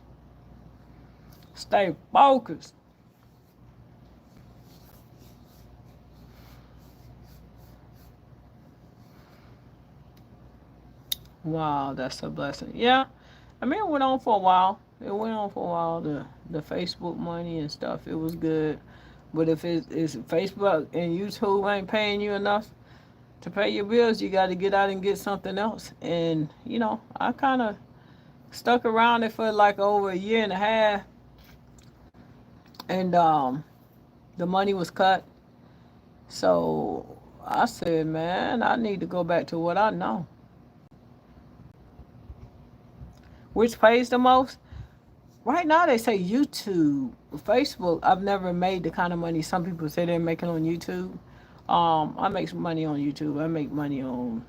Stay focused. Wow, that's a blessing. Yeah, I mean, it went on for a while. It went on for a while. The Facebook money and stuff, it was good. But if it's Facebook and YouTube ain't paying you enough to pay your bills, you got to get out and get something else. And I kind of stuck around it for like over a year and a half, and the money was cut. So I said, man, I need to go back to what I know, which pays the most. Right now, they say YouTube, Facebook. I've never made the kind of money some people say they're making on YouTube. I make some money on YouTube. I make money on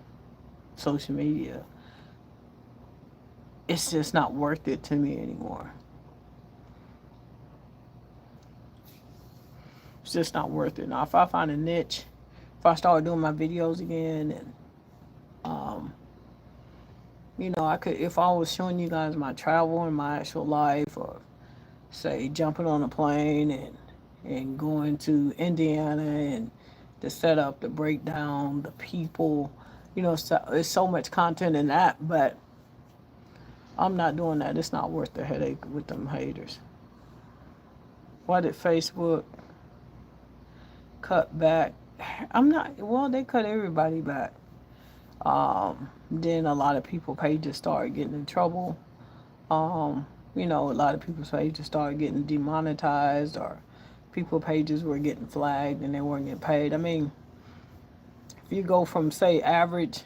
social media. It's just not worth it to me anymore. It's just not worth it. Now, if I find a niche, if I start doing my videos again, and um, I could, if I was showing you guys my travel and my actual life, or say jumping on a plane and going to Indiana and the setup, the breakdown, the people, so, there's so much content in that, but I'm not doing that. It's not worth the headache with them haters. Why did Facebook cut back? I'm not, well, they cut everybody back. Then a lot of people pages started getting in trouble. A lot of people's pages started getting demonetized, or people pages were getting flagged and they weren't getting paid. I mean, if you go from say average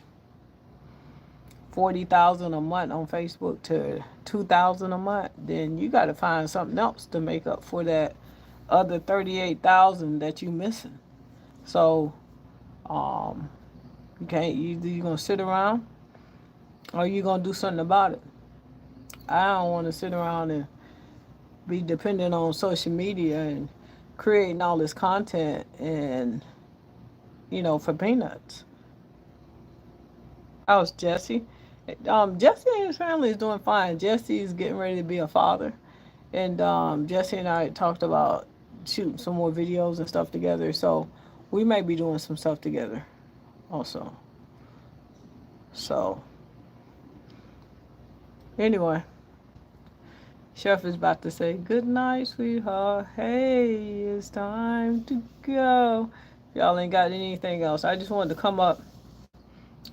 40,000 a month on Facebook to 2,000 a month, then you got to find something else to make up for that other 38,000 that you missing. So, um, you can't. You gonna sit around, or you gonna do something about it. I don't want to sit around and be dependent on social media and creating all this content and for peanuts. How's Jesse? Jesse and his family is doing fine. Jesse is getting ready to be a father, and Jesse and I talked about shooting some more videos and stuff together. So we may be doing some stuff together also. So anyway, Chef is about to say good night, sweetheart. Hey, it's time to go. Y'all ain't got anything else. I just wanted to come up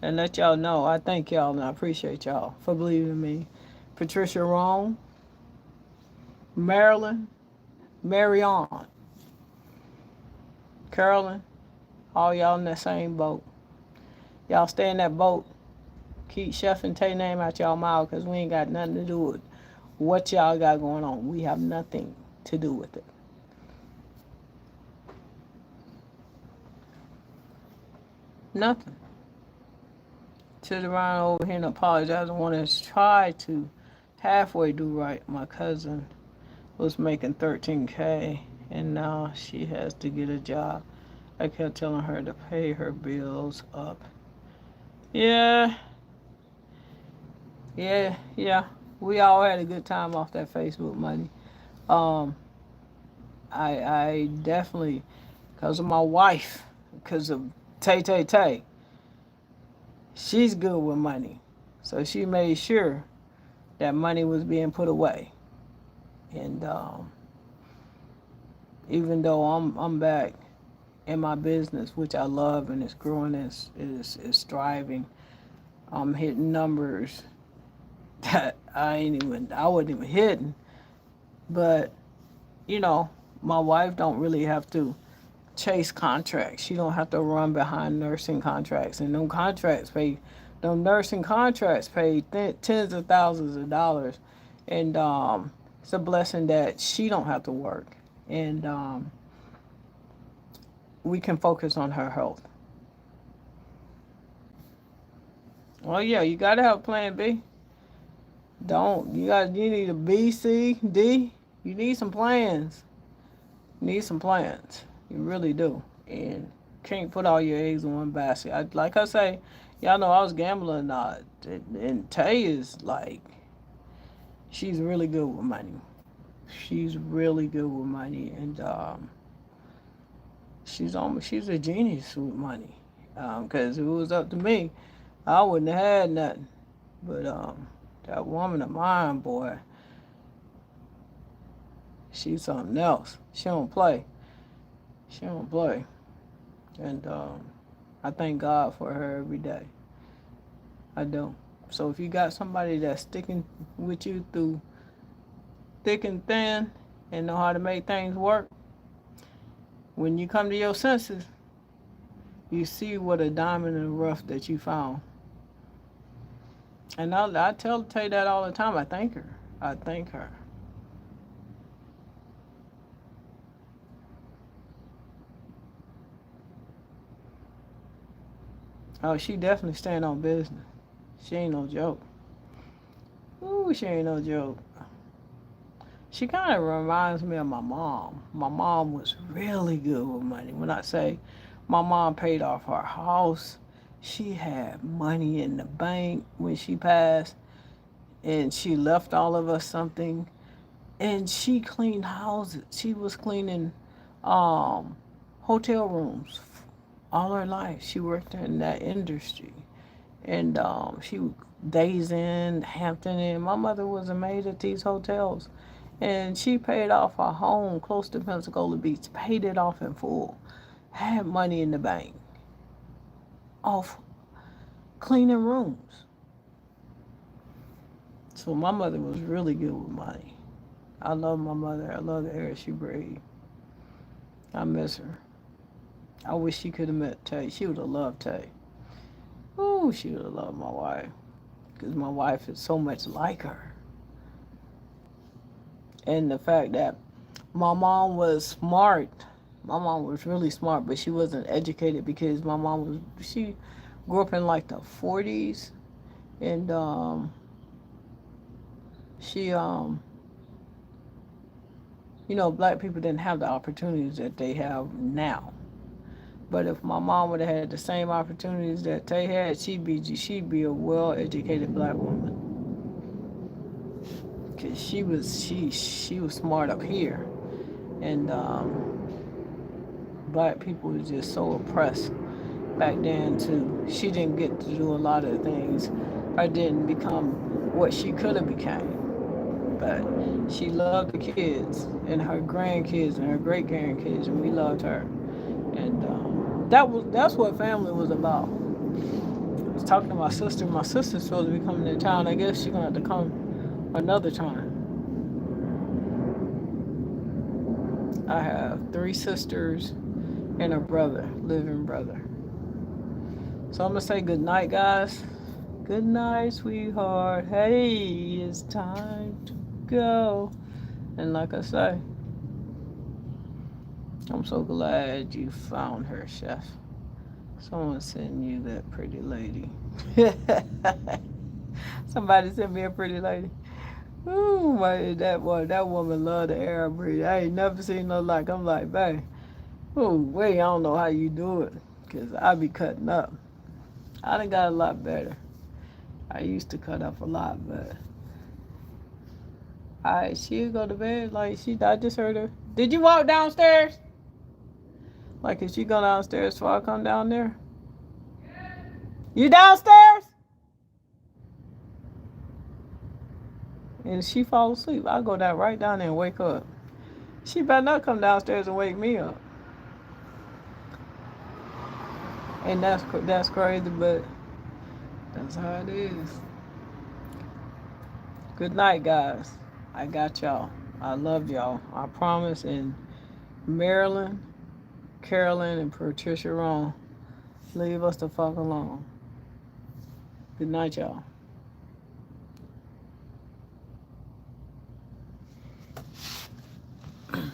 and let y'all know I thank y'all and I appreciate y'all for believing in me. Patricia Wrong, Marilyn, Marion, Carolyn, all y'all in that same boat. Y'all stay in that boat. Keep Chef and Taye name out y'all mouth, because we ain't got nothing to do with what y'all got going on. We have nothing to do with it. Nothing. Sit around over here and apologize. I want to try to halfway do right. My cousin was making 13K, and now she has to get a job. I kept telling her to pay her bills up. Yeah, yeah. We all had a good time off that Facebook money. Um, I definitely, because of my wife, because of Tay, she's good with money. So she made sure that money was being put away. And even though I'm back in my business, which I love and it's growing, is thriving, I'm hitting numbers that I wasn't even hitting. But my wife don't really have to chase contracts. She don't have to run behind nursing contracts, and them nursing contracts pay tens of thousands of dollars, and it's a blessing that she don't have to work, and we can focus on her health. Well, yeah, you gotta have a plan B. You need a B, C, D. You need some plans. You need some plans. You really do. And can't put all your eggs in one basket. Like I say, y'all know I was gambling. And Tay is like, she's really good with money. She's really good with money, and she's a genius with money. Because if it was up to me, I wouldn't have had nothing. But that woman of mine, boy, she's something else. She don't play. She don't play. And I thank God for her every day. I do. So if you got somebody that's sticking with you through thick and thin and know how to make things work, when you come to your senses, you see what a diamond in the rough that you found. And I tell Taye that all the time. I thank her. I thank her. Oh, she definitely stand on business. She ain't no joke. Ooh, she ain't no joke. She kind of reminds me of my mom. My mom was really good with money. When I say my mom paid off her house, she had money in the bank when she passed, and she left all of us something. And she cleaned houses. She was cleaning hotel rooms all her life. She worked in that industry. And she Days Inn, Hampton Inn. My mother was a maid at these hotels. And she paid off her home close to Pensacola Beach, paid it off in full, had money in the bank, off cleaning rooms. So my mother was really good with money. I love my mother. I love the air she breathed. I miss her. I wish she could have met Taye. She would have loved Taye. Ooh, she would have loved my wife. Because my wife is so much like her. And the fact that my mom was smart. My mom was really smart, but she wasn't educated because my mom she grew up in like the 40s. And she, black people didn't have the opportunities that they have now. But if my mom would have had the same opportunities that Taye had, she'd be a well-educated black woman. Cause she was smart up here, and black people was just so oppressed back then too. She didn't get to do a lot of things, or didn't become what she could have became. But she loved the kids and her grandkids and her great grandkids, and we loved her. And that's what family was about. I was talking to my sister. My sister's supposed to be coming to town. I guess she's gonna have to come another time. I have 3 sisters and a brother, living brother. So I'm gonna say good night, guys. Good night, sweetheart. Hey, it's time to go. And like I say, I'm so glad you found her, Chef. Someone sent you that pretty lady. Somebody sent me a pretty lady. Ooh, that woman love the air I breathe. I ain't never seen no like. I'm like, babe, ooh, wait, I don't know how you do it, cause I be cutting up. I done got a lot better. I used to cut up a lot, but she'll go to bed like I just heard her. Did you walk downstairs? Like, if she go downstairs before I come down there? You downstairs? And she fall asleep, I go down right down there and wake her up. She better not come downstairs and wake me up. And that's crazy, but that's how it is. Good night, guys. I got y'all. I love y'all. I promise. And Marilyn, Carolyn, and Patricia Wrong, leave us the fuck alone. Good night, y'all.